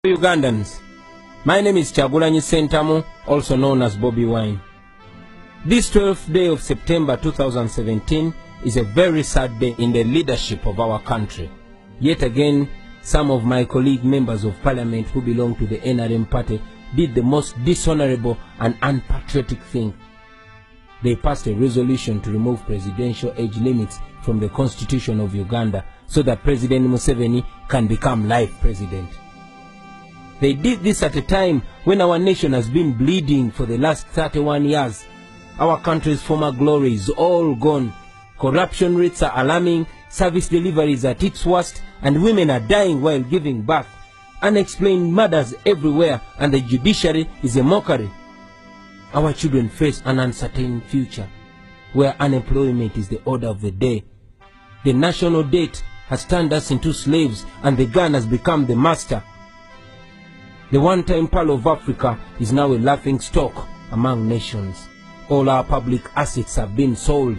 Ugandans, my name is Kyagulanyi Ssentamu, also known as Bobi Wine. This 12th day of September 2017 is a very sad day in the leadership of our country. Yet again, some of my colleague members of parliament who belong to the NRM party did the most dishonorable and unpatriotic thing. They passed a resolution to remove presidential age limits from the constitution of Uganda so that President Museveni can become life president. They did this at a time when our nation has been bleeding for the last 31 years. Our country's former glory is all gone. Corruption rates are alarming, service delivery is at its worst, and women are dying while giving birth. Unexplained murders everywhere, and the judiciary is a mockery. Our children face an uncertain future, where unemployment is the order of the day. The national debt has turned us into slaves, and the gun has become the master. The one-time Pearl of Africa is now a laughing stock among nations. All our public assets have been sold,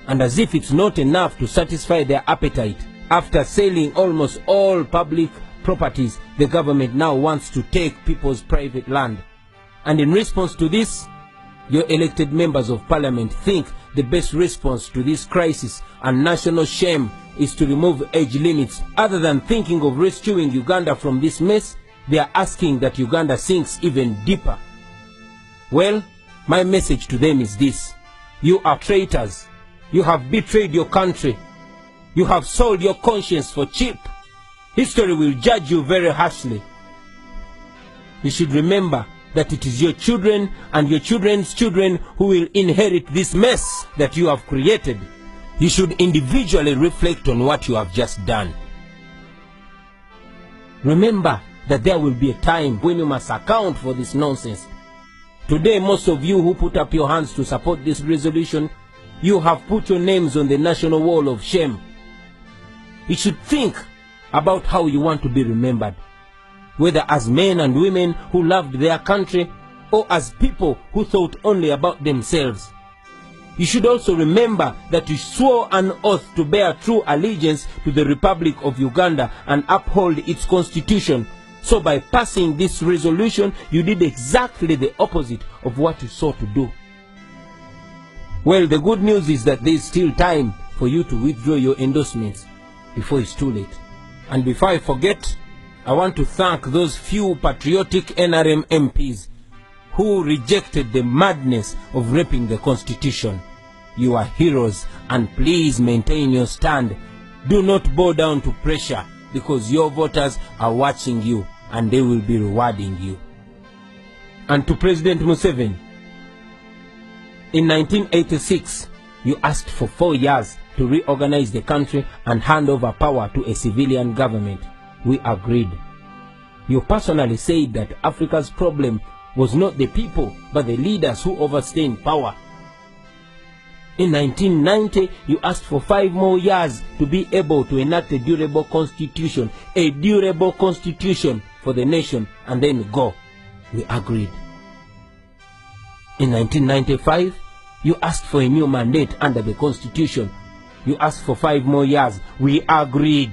and as if it's not enough to satisfy their appetite, after selling almost all public properties, the government now wants to take people's private land. And in response to this, your elected members of parliament think the best response to this crisis and national shame is to remove age limits. Other than thinking of rescuing Uganda from this mess, they are asking that Uganda sinks even deeper. Well, my message to them is this: you are traitors. You have betrayed your country. You have sold your conscience for cheap. History will judge you very harshly. You should remember that it is your children and your children's children who will inherit this mess that you have created. You should individually reflect on what you have just done. Remember that there will be a time when you must account for this nonsense. Today, most of you who put up your hands to support this resolution, you have put your names on the national wall of shame. You should think about how you want to be remembered, whether as men and women who loved their country or as people who thought only about themselves. You should also remember that you swore an oath to bear true allegiance to the Republic of Uganda and uphold its constitution. So by passing this resolution, you did exactly the opposite of what you sought to do. Well, the good news is that there is still time for you to withdraw your endorsements before it's too late. And before I forget, I want to thank those few patriotic NRM MPs who rejected the madness of raping the constitution. You are heroes, and please maintain your stand. Do not bow down to pressure, because your voters are watching you and they will be rewarding you. And to President Museveni, in 1986, you asked for 4 years to reorganize the country and hand over power to a civilian government. We agreed. You personally said that Africa's problem was not the people, but the leaders who overstay in power. In 1990, you asked for 5 more years to be able to enact a durable constitution for the nation, and then go. We agreed. In 1995, you asked for a new mandate under the constitution. You asked for 5 more years. We agreed.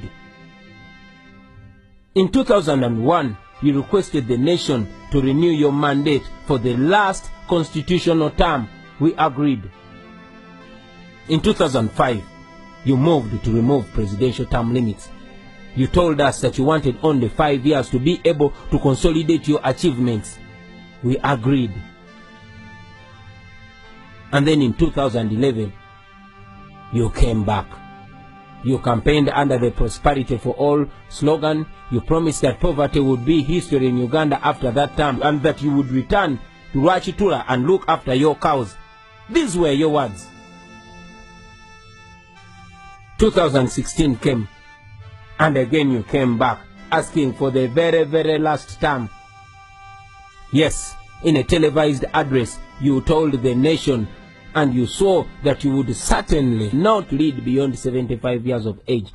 In 2001, you requested the nation to renew your mandate for the last constitutional term. We agreed. In 2005, you moved to remove presidential term limits. You told us that you wanted only 5 years to be able to consolidate your achievements. We agreed. And then in 2011, you came back. You campaigned under the Prosperity for All slogan. You promised that poverty would be history in Uganda after that time, and that you would return to Rwachitula and look after your cows. These were your words. 2016 came, and again you came back, asking for the very, very last term. Yes, in a televised address, you told the nation and you swore that you would certainly not lead beyond 75 years of age.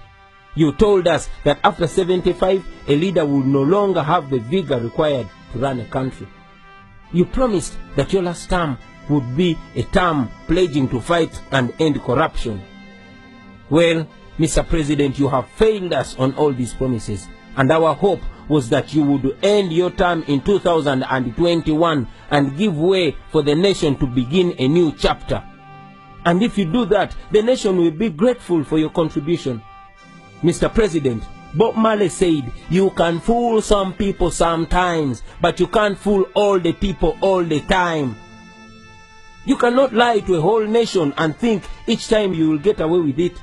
You told us that after 75, a leader would no longer have the vigor required to run a country. You promised that your last term would be a term pledging to fight and end corruption. Well, Mr. President, you have failed us on all these promises, and our hope was that you would end your term in 2021 and give way for the nation to begin a new chapter. And if you do that, the nation will be grateful for your contribution. Mr. President, Bob Marley said, you can fool some people sometimes, but you can't fool all the people all the time. You cannot lie to a whole nation and think each time you will get away with it.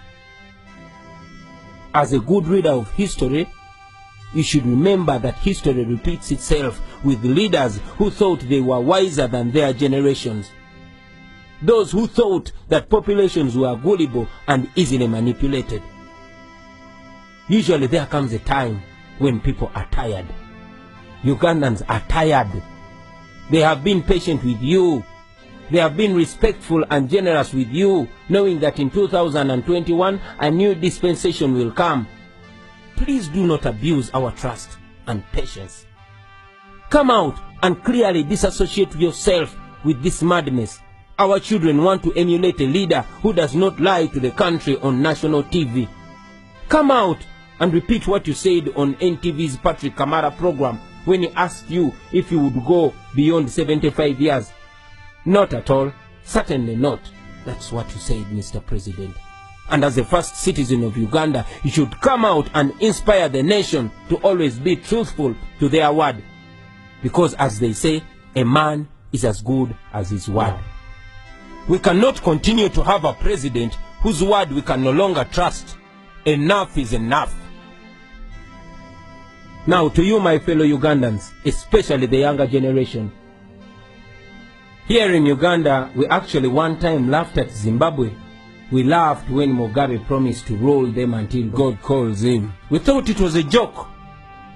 As a good reader of history, you should remember that history repeats itself with leaders who thought they were wiser than their generations. Those who thought that populations were gullible and easily manipulated. Usually there comes a time when people are tired. Ugandans are tired. They have been patient with you. They have been respectful and generous with you, knowing that in 2021 a new dispensation will come. Please do not abuse our trust and patience. Come out and clearly disassociate yourself with this madness. Our children want to emulate a leader who does not lie to the country on national TV. Come out and repeat what you said on NTV's Patrick Kamara program when he asked you if you would go beyond 75 years. Not at all. Certainly not. That's what you said, Mr. President. And as the first citizen of Uganda, you should come out and inspire the nation to always be truthful to their word. Because as they say, a man is as good as his word. We cannot continue to have a president whose word we can no longer trust. Enough is enough. Now to you, my fellow Ugandans, especially the younger generation. Here in Uganda, we actually one time laughed at Zimbabwe. We laughed when Mugabe promised to roll them until God calls him. We thought it was a joke.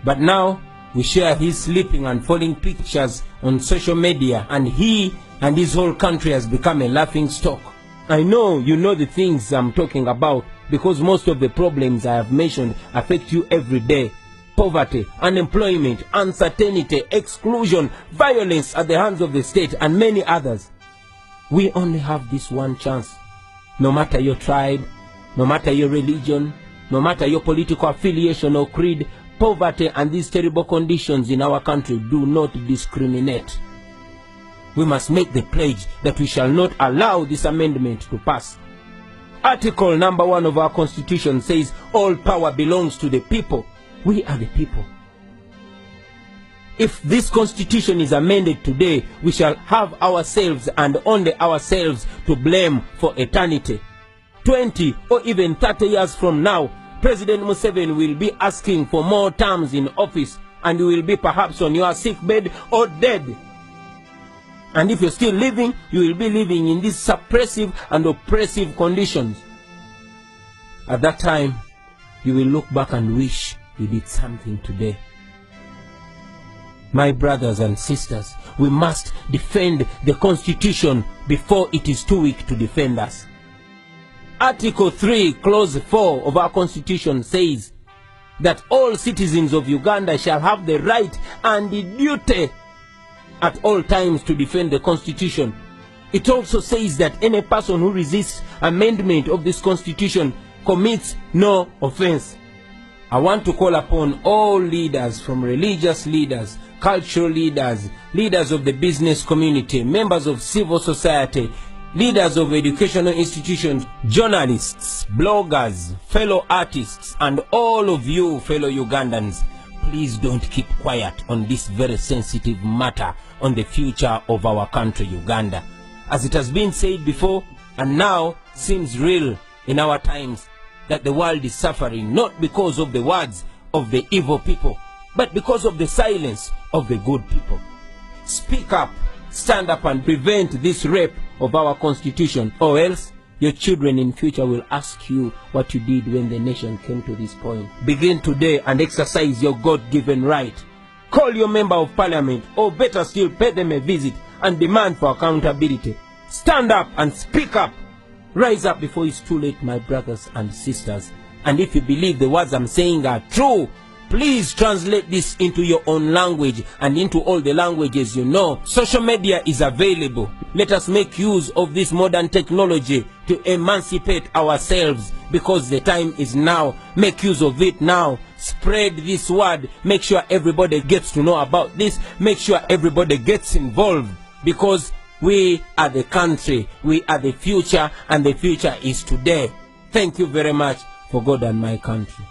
But now, we share his sleeping and falling pictures on social media, and he and his whole country has become a laughing stock. I know you know the things I'm talking about, because most of the problems I have mentioned affect you every day. Poverty, unemployment, uncertainty, exclusion, violence at the hands of the state, and many others. We only have this one chance. No matter your tribe, no matter your religion, no matter your political affiliation or creed, poverty and these terrible conditions in our country do not discriminate. We must make the pledge that we shall not allow this amendment to pass. Article number 1 of our Constitution says all power belongs to the people. We are the people. If this Constitution is amended today, we shall have ourselves and only ourselves to blame for eternity. 20 or even 30 years from now, President Museveni will be asking for more terms in office, and you will be perhaps on your sick bed or dead. And if you're still living, you will be living in these suppressive and oppressive conditions. At that time, you will look back and wish you did something today. My brothers and sisters, we must defend the Constitution before it is too weak to defend us. Article 3, Clause 4 of our Constitution says that all citizens of Uganda shall have the right and the duty at all times to defend the Constitution. It also says that any person who resists amendment of this Constitution commits no offense. I want to call upon all leaders, from religious leaders, cultural leaders, leaders of the business community, members of civil society, leaders of educational institutions, journalists, bloggers, fellow artists, and all of you fellow Ugandans. Please don't keep quiet on this very sensitive matter on the future of our country, Uganda. As it has been said before, and now seems real in our times, that the world is suffering not because of the words of the evil people, but because of the silence of the good people. Speak up, stand up and prevent this rape of our Constitution, or else your children in future will ask you what you did when the nation came to this point. Begin today and exercise your God-given right. Call your member of parliament, or better still, pay them a visit and demand for accountability. Stand up and speak up. Rise up before it's too late, my brothers and sisters. And if you believe the words I'm saying are true, please translate this into your own language and into all the languages you know. Social media is available. Let us make use of this modern technology to emancipate ourselves, because the time is now. Make use of it now. Spread this word. Make sure everybody gets to know about this. Make sure everybody gets involved, because we are the country, we are the future, and the future is today. Thank you very much. For God and my country.